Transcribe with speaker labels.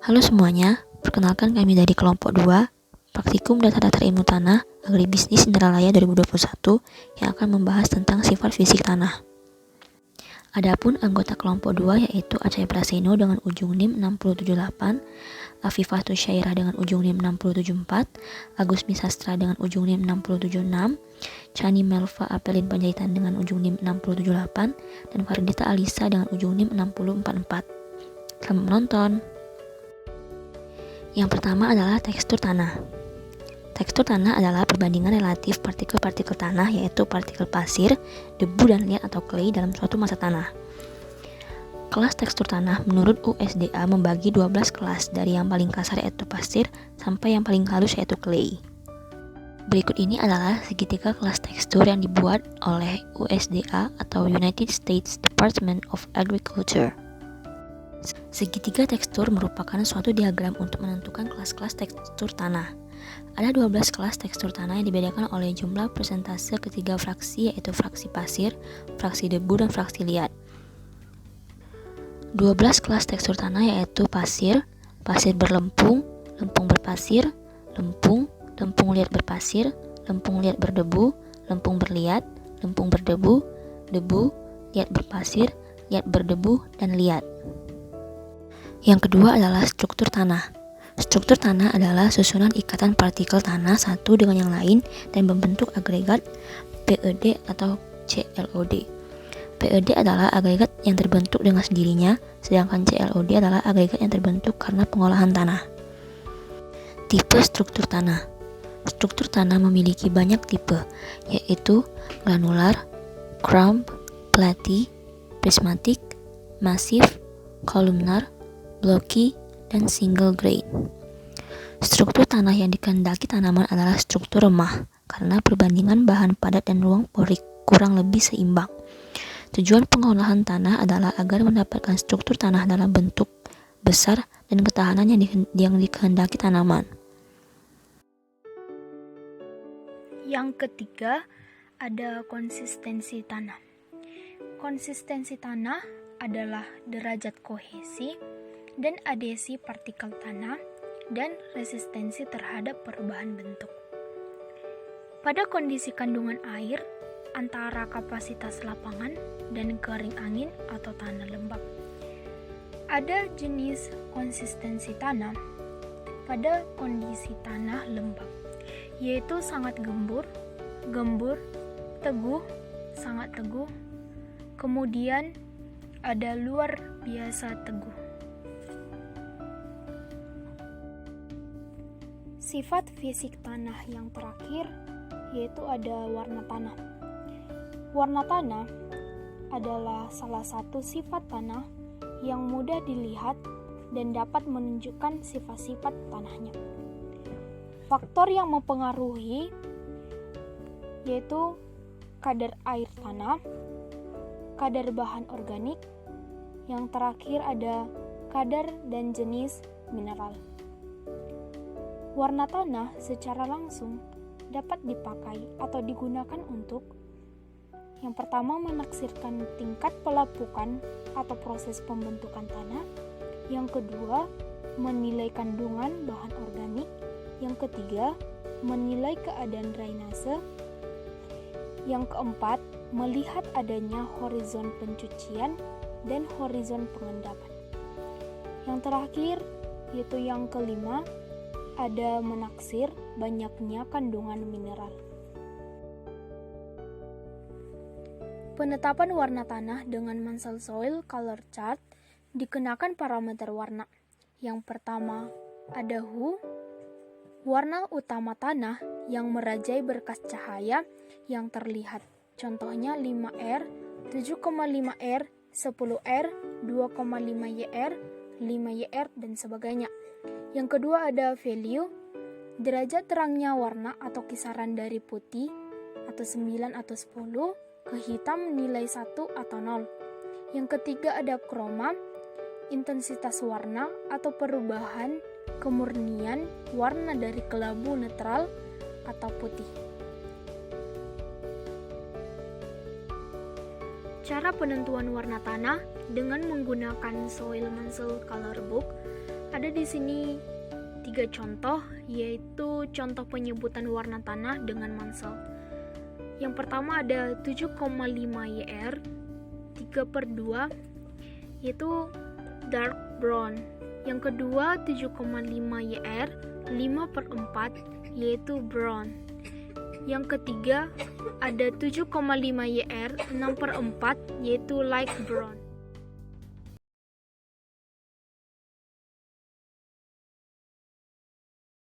Speaker 1: Halo semuanya, perkenalkan kami dari kelompok 2, Praktikum Data-Data Ilmu Tanah, Agribisnis Indralaya 2021 yang akan membahas tentang sifat fisik tanah. Adapun anggota kelompok 2 yaitu Acai Praseno dengan ujung NIM 678, Afifatus Syairah dengan ujung NIM 674, Agus Misastra dengan ujung NIM 676, Chani Melva Apelin Panjaitan dengan ujung NIM 678, dan Fardita Alisa dengan ujung NIM 6044. Selamat menonton! Yang pertama adalah tekstur tanah. Tekstur tanah adalah perbandingan relatif partikel-partikel tanah, yaitu partikel pasir, debu, dan liat atau clay dalam suatu massa tanah. Kelas tekstur tanah menurut USDA membagi 12 kelas, dari yang paling kasar yaitu pasir sampai yang paling halus yaitu clay. Berikut ini adalah segitiga kelas tekstur yang dibuat oleh USDA atau United States Department of Agriculture. Segitiga tekstur merupakan suatu diagram untuk menentukan kelas-kelas tekstur tanah. Ada 12 kelas tekstur tanah yang dibedakan oleh jumlah persentase ketiga fraksi, yaitu fraksi pasir, fraksi debu, dan fraksi liat. 12 kelas tekstur tanah yaitu pasir, pasir berlempung, lempung berpasir, lempung, lempung liat berpasir, lempung liat berdebu, lempung berliat, lempung berdebu, debu, liat berpasir, liat berdebu, dan liat. Yang kedua adalah struktur tanah. Struktur tanah adalah susunan ikatan partikel tanah satu dengan yang lain dan membentuk agregat PED atau CLOD. PED adalah agregat yang terbentuk dengan sendirinya, sedangkan CLOD adalah agregat yang terbentuk karena pengolahan tanah. Tipe struktur tanah. Struktur tanah memiliki banyak tipe, yaitu granular, crumb, platy, prismatic, masif, kolumnar, blocky, dan single grade. Struktur tanah yang dikehendaki tanaman adalah struktur remah, karena perbandingan bahan padat dan ruang pori kurang lebih seimbang. Tujuan pengolahan tanah adalah agar mendapatkan struktur tanah dalam bentuk besar dan ketahanan yang dikehendaki tanaman.
Speaker 2: Yang ketiga, ada konsistensi tanah. Konsistensi tanah adalah derajat kohesi dan adhesi partikel tanah dan resistensi terhadap perubahan bentuk. Pada kondisi kandungan air antara kapasitas lapangan dan kering angin atau tanah lembab. Ada jenis konsistensi tanah pada kondisi tanah lembab, yaitu sangat gembur, teguh, sangat teguh, kemudian ada luar biasa teguh. Sifat fisik tanah yang terakhir yaitu ada warna tanah. Warna tanah adalah salah satu sifat tanah yang mudah dilihat dan dapat menunjukkan sifat-sifat tanahnya. Faktor yang mempengaruhi yaitu kadar air tanah, kadar bahan organik, yang terakhir ada kadar dan jenis mineral. Warna tanah secara langsung dapat dipakai atau digunakan untuk yang pertama menaksirkan tingkat pelapukan atau proses pembentukan tanah, yang kedua menilai kandungan bahan organik, yang ketiga menilai keadaan drainase, yang keempat melihat adanya horizon pencucian dan horizon pengendapan. Yang terakhir yaitu yang kelima, ada menaksir banyaknya kandungan mineral. Penetapan warna tanah dengan Mansell Soil Color Chart dikenakan parameter warna. Yang pertama ada hue, warna utama tanah yang merajai berkas cahaya yang terlihat. Contohnya 5R, 7,5R, 10R, 2,5YR, 5YR, dan sebagainya. Yang kedua ada value, derajat terangnya warna atau kisaran dari putih atau 9 atau 10 ke hitam nilai 1 atau 0. Yang ketiga ada chroma, intensitas warna atau perubahan kemurnian warna dari kelabu netral atau putih. Cara penentuan warna tanah dengan menggunakan Soil Mansell Color Book Ada di sini 3 contoh, yaitu contoh penyebutan warna tanah dengan Mansell. Yang pertama ada 7,5 YR 3/2, yaitu dark brown. Yang kedua 7,5 YR 5/4, yaitu brown. Yang ketiga ada 7,5 YR 6/4, yaitu light brown.